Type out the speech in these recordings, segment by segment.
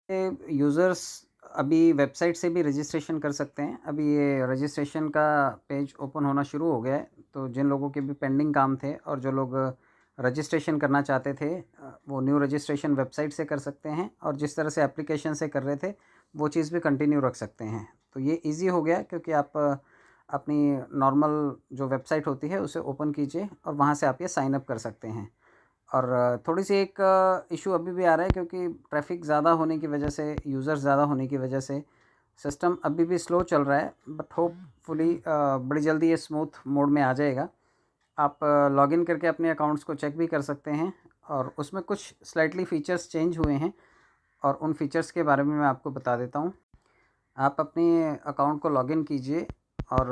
Users अभी website से भी रजिस्ट्रेशन कर सकते हैं। अभी ये रजिस्ट्रेशन का पेज ओपन होना शुरू हो गया है, तो जिन लोगों के भी पेंडिंग काम थे और जो लोग रजिस्ट्रेशन करना चाहते थे वो न्यू रजिस्ट्रेशन वेबसाइट से कर सकते हैं और जिस तरह से एप्लीकेशन से कर रहे थे, वो चीज़ भी कंटिन्यू रख सकते हैं। तो ये ईज़ी हो गया क्योंकि आप अपनी नॉर्मल जो वेबसाइट होती है, उसे ओपन कीजिए और वहाँ से आप ये साइन अप कर सकते हैं। और थोड़ी-सी एक इश्यू अभी भी आ रहा है क्योंकि ट्रैफ़िक ज़्यादा होने की वजह से, यूज़र्स ज़्यादा होने की वजह से सिस्टम अभी भी स्लो चल रहा है, बट होपफुली बड़ी जल्दी ये स्मूथ मोड में आ जाएगा। आप लॉगिन करके अपने अकाउंट्स को चेक भी कर सकते हैं और उसमें कुछ स्लाइटली फ़ीचर्स चेंज हुए हैं और उन फ़ीचर्स के बारे में मैं आपको बता देता हूँ। आप अपने अकाउंट को लॉगिन कीजिए और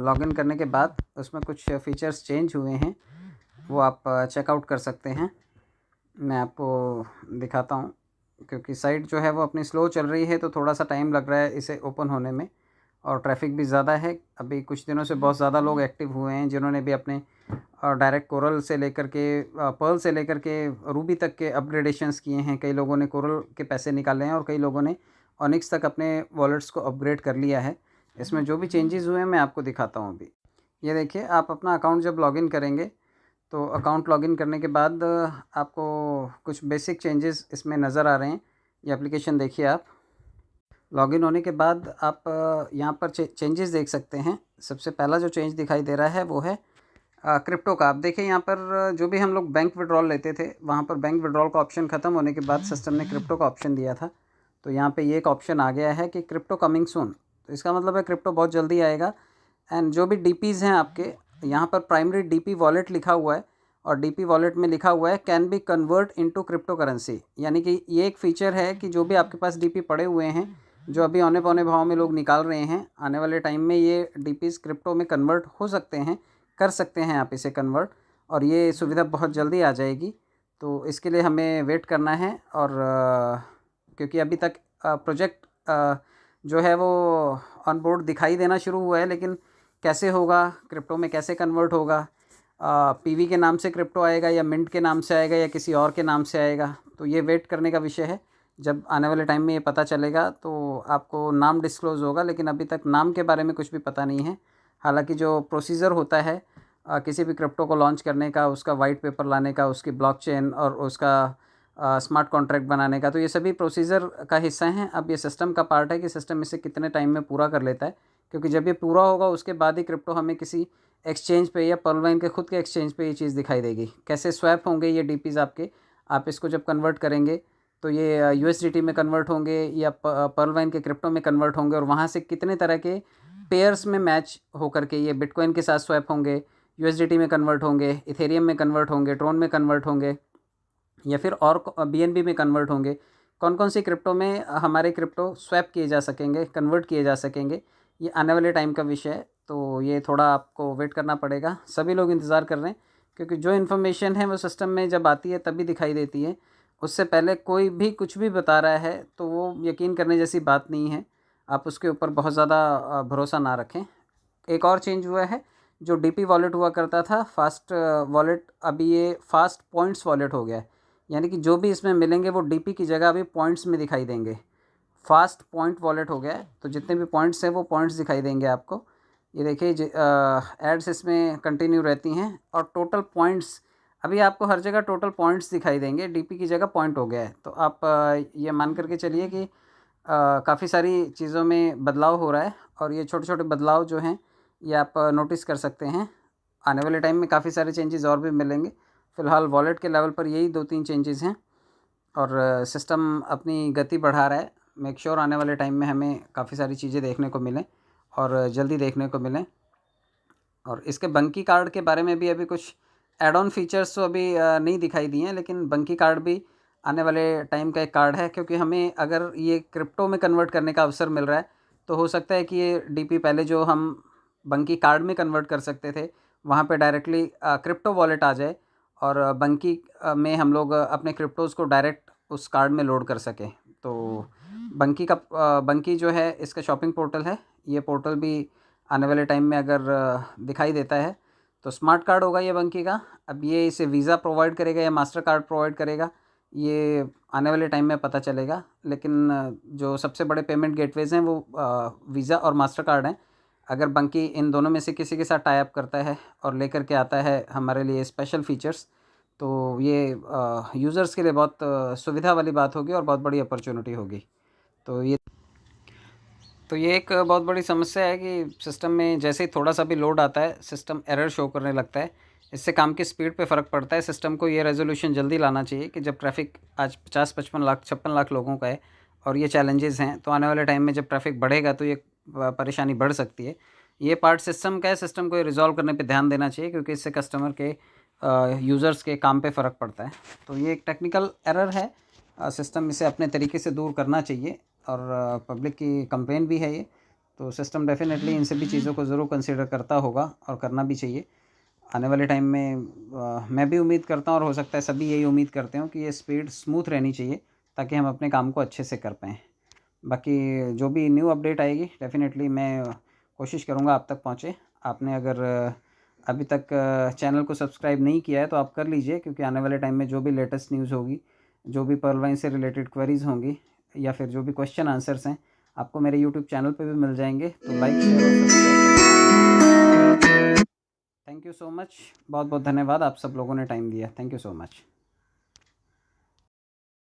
लॉगिन करने के बाद उसमें कुछ फ़ीचर्स चेंज हुए हैं, वो आप चेकआउट कर सकते हैं। मैं आपको दिखाता हूँ क्योंकि साइट जो है वो अपनी स्लो चल रही है, तो थोड़ा-सा टाइम लग रहा है इसे ओपन होने में और ट्रैफ़िक भी ज़्यादा है। अभी कुछ दिनों से बहुत ज़्यादा लोग एक्टिव हुए हैं जिन्होंने भी अपने डायरेक्ट कोरल से लेकर के पर्ल से लेकर के रूबी तक के अपग्रेडेशंस किए हैं। कई लोगों ने कोरल के पैसे निकाले हैं और कई लोगों ने ओनिक्स तक अपने वॉलेट्स को अपग्रेड कर लिया है। इसमें जो भी चेंजेज़ हुए हैं मैं आपको दिखाता हूँ अभी। ये देखिए, आप अपना अकाउंट जब लॉगिन करेंगे तो अकाउंट लॉगिन करने के बाद आपको कुछ बेसिक चेंजेस इसमें नज़र आ रहे हैं। ये एप्लीकेशन देखिए आप। लॉगिन होने के बाद आप यहाँ पर चेंजेस देख सकते हैं। सबसे पहला जो चेंज दिखाई दे रहा है वो है क्रिप्टो का। आप देखिए यहाँ पर जो भी हम लोग बैंक विड्रॉल लेते थे, वहाँ पर बैंक विड्रॉल का ऑप्शन ख़त्म होने के बाद सिस्टम ने क्रिप्टो का ऑप्शन दिया था। तो यहाँ पे ये एक ऑप्शन आ गया है कि क्रिप्टो कमिंग सून। तो इसका मतलब है क्रिप्टो बहुत जल्दी आएगा। एंड जो भी डीपीज़ हैं आपके, यहाँ पर प्राइमरी डीपी वॉलेट लिखा हुआ है और डीपी वॉलेट में लिखा हुआ है can be convert into crypto currency. यानी कि ये एक फ़ीचर है कि जो भी आपके पास डीपी पड़े हुए हैं, जो अभी औने-पौने भाव में लोग निकाल रहे हैं, आने वाले टाइम में ये डीपीज़ क्रिप्टो में कन्वर्ट हो सकते हैं, कर सकते हैं आप इसे कन्वर्ट, और ये सुविधा बहुत जल्दी आ जाएगी। तो इसके लिए हमें वेट करना है और क्योंकि अभी तक प्रोजेक्ट जो है वो ऑन बोर्ड दिखाई देना शुरू हुआ है, लेकिन कैसे होगा, क्रिप्टो में कैसे कन्वर्ट होगा, पीवी के नाम से क्रिप्टो आएगा या मिंट के नाम से आएगा या किसी और के नाम से आएगा, तो ये वेट करने का विषय है। जब आने वाले टाइम में ये पता चलेगा तो आपको नाम डिस्क्लोज़ होगा, लेकिन अभी तक नाम के बारे में कुछ भी पता नहीं है। हालाँकि जो प्रोसीजर होता है किसी भी क्रिप्टो को लॉन्च करने का, उसका वाइट पेपर लाने का, उसकी ब्लॉकचेन और उसका स्मार्ट कॉन्ट्रैक्ट बनाने का, तो ये सभी प्रोसीजर का हिस्सा हैं। अब ये सिस्टम का पार्ट है कि सिस्टम इसे कितने टाइम में पूरा कर लेता है, क्योंकि जब ये पूरा होगा उसके बाद ही क्रिप्टो हमें किसी एक्सचेंज पे या पर्लवाइन के खुद के एक्सचेंज पे ये चीज़ दिखाई देगी। कैसे स्वैप होंगे ये डीपीज़ आपके, आप इसको जब कन्वर्ट करेंगे तो ये यूएसडीटी में कन्वर्ट होंगे या पर्लवाइन के क्रिप्टो में कन्वर्ट होंगे, और वहाँ से कितने तरह के पेयर्स में मैच होकर के ये बिटकॉइन के साथ स्वैप होंगे, यूएसडीटी में कन्वर्ट होंगे, इथेरियम में कन्वर्ट होंगे, ट्रोन में कन्वर्ट होंगे या फिर और बीएनबी में कन्वर्ट होंगे। कौन-कौन सी क्रिप्टो में हमारे क्रिप्टो स्वैप किए जा सकेंगे, कन्वर्ट किए जा सकेंगे, ये आने वाले टाइम का विषय है। तो ये थोड़ा आपको वेट करना पड़ेगा। सभी लोग इंतज़ार कर रहे हैं क्योंकि जो इन्फॉर्मेशन है वो सिस्टम में जब आती है तभी दिखाई देती है। उससे पहले कोई भी कुछ भी बता रहा है तो वो यकीन करने जैसी बात नहीं है। आप उसके ऊपर बहुत ज़्यादा भरोसा ना रखें। एक और चेंज हुआ है, जो डीपी वॉलेट हुआ करता था फास्ट वॉलेट, अभी ये फास्ट पॉइंट्स वॉलेट हो गया है। यानी कि जो भी इसमें मिलेंगे वो डीपी की जगह अभी पॉइंट्स में दिखाई देंगे। फास्ट पॉइंट वॉलेट हो गया है, तो जितने भी पॉइंट्स हैं वो पॉइंट्स दिखाई देंगे आपको। ये देखिए एड्स इसमें कंटिन्यू रहती हैं और टोटल पॉइंट्स अभी आपको हर जगह टोटल पॉइंट्स दिखाई देंगे, डीपी की जगह पॉइंट हो गया है। तो आप ये मान कर के चलिए कि काफ़ी सारी चीज़ों में बदलाव हो रहा है और ये छोटे-छोटे बदलाव जो हैं ये आप नोटिस कर सकते हैं। आने वाले टाइम में काफ़ी सारे चेंजेज़ और भी मिलेंगे। फ़िलहाल वॉलेट के लेवल पर यही 2-3 चेंजेज़ हैं और सिस्टम अपनी गति बढ़ा रहा है। मेक श्योर आने वाले टाइम में हमें काफ़ी सारी चीज़ें देखने को मिलें और जल्दी देखने को मिलें। और इसके बंकी कार्ड के बारे में भी अभी कुछ ऐड ऑन फीचर्स तो अभी नहीं दिखाई दिए हैं, लेकिन बंकी कार्ड भी आने वाले टाइम का एक कार्ड है, क्योंकि हमें अगर ये क्रिप्टो में कन्वर्ट करने का अवसर मिल रहा है तो हो सकता है कि ये डीपी पहले जो हम बंकी कार्ड में कन्वर्ट कर सकते थे, वहाँ पे डायरेक्टली क्रिप्टो वॉलेट आ जाए और बंकी में हम लोग अपने क्रिप्टोज़ को डायरेक्ट उस कार्ड में लोड कर सकें। तो बंकी जो है इसका शॉपिंग पोर्टल है, ये पोर्टल भी आने वाले टाइम में अगर दिखाई देता है तो स्मार्ट कार्ड होगा ये बंकी का। अब ये इसे वीज़ा प्रोवाइड करेगा या मास्टर कार्ड प्रोवाइड करेगा, ये आने वाले टाइम में पता चलेगा। लेकिन जो सबसे बड़े पेमेंट गेटवेज़ हैं वो वीज़ा और मास्टरकार्ड हैं। अगर बंकी इन दोनों में से किसी के साथ टाई अप करता है और लेकर के आता है हमारे लिए स्पेशल फ़ीचर्स, तो ये यूज़र्स के लिए बहुत सुविधा वाली बात होगी और बहुत बड़ी अपॉर्चुनिटी होगी। तो ये एक बहुत बड़ी समस्या है कि सिस्टम में जैसे ही थोड़ा सा भी लोड आता है, सिस्टम एरर शो करने लगता है। इससे काम की स्पीड पे फ़र्क पड़ता है। सिस्टम को ये रेज़ोल्यूशन जल्दी लाना चाहिए कि जब ट्रैफ़िक आज 50-55 लाख 56 लाख लोगों का है और ये चैलेंजेस हैं, तो आने वाले टाइम में जब ट्रैफ़िक बढ़ेगा तो ये परेशानी बढ़ सकती है। ये पार्ट सिस्टम का है, सिस्टम को ये रिज़ॉल्व करने पे ध्यान देना चाहिए, क्योंकि इससे कस्टमर के यूज़र्स के काम पे फ़र्क पड़ता है। तो ये एक टेक्निकल एरर है। सिस्टम इसे अपने तरीके से दूर करना चाहिए और पब्लिक की कंप्लेन भी है ये। तो सिस्टम डेफ़िनेटली इन सभी चीज़ों को ज़रूर कंसीडर करता होगा और करना भी चाहिए। आने वाले टाइम में मैं भी उम्मीद करता हूँ और हो सकता है सभी यही उम्मीद करते हो कि ये स्पीड स्मूथ रहनी चाहिए, ताकि हम अपने काम को अच्छे से कर पाएँ। बाकी जो भी न्यू अपडेट आएगी डेफ़िनेटली मैं कोशिश करूँगा आप तक पहुँचे। आपने अगर अभी तक चैनल को सब्सक्राइब नहीं किया है तो आप कर लीजिए, क्योंकि आने वाले टाइम में जो भी लेटेस्ट न्यूज़ होगी, जो भी पर्ल वाइन से रिलेटेड क्वेरीज़ होंगी या फिर जो भी क्वेश्चन आंसर्स हैं, आपको मेरे यूट्यूब चैनल पे भी मिल जाएंगे। तो लाइक, शेयर और subscribe. Thank you so much. बहुत बहुत धन्यवाद, आप सब लोगों ने टाइम दिया। Thank you so much.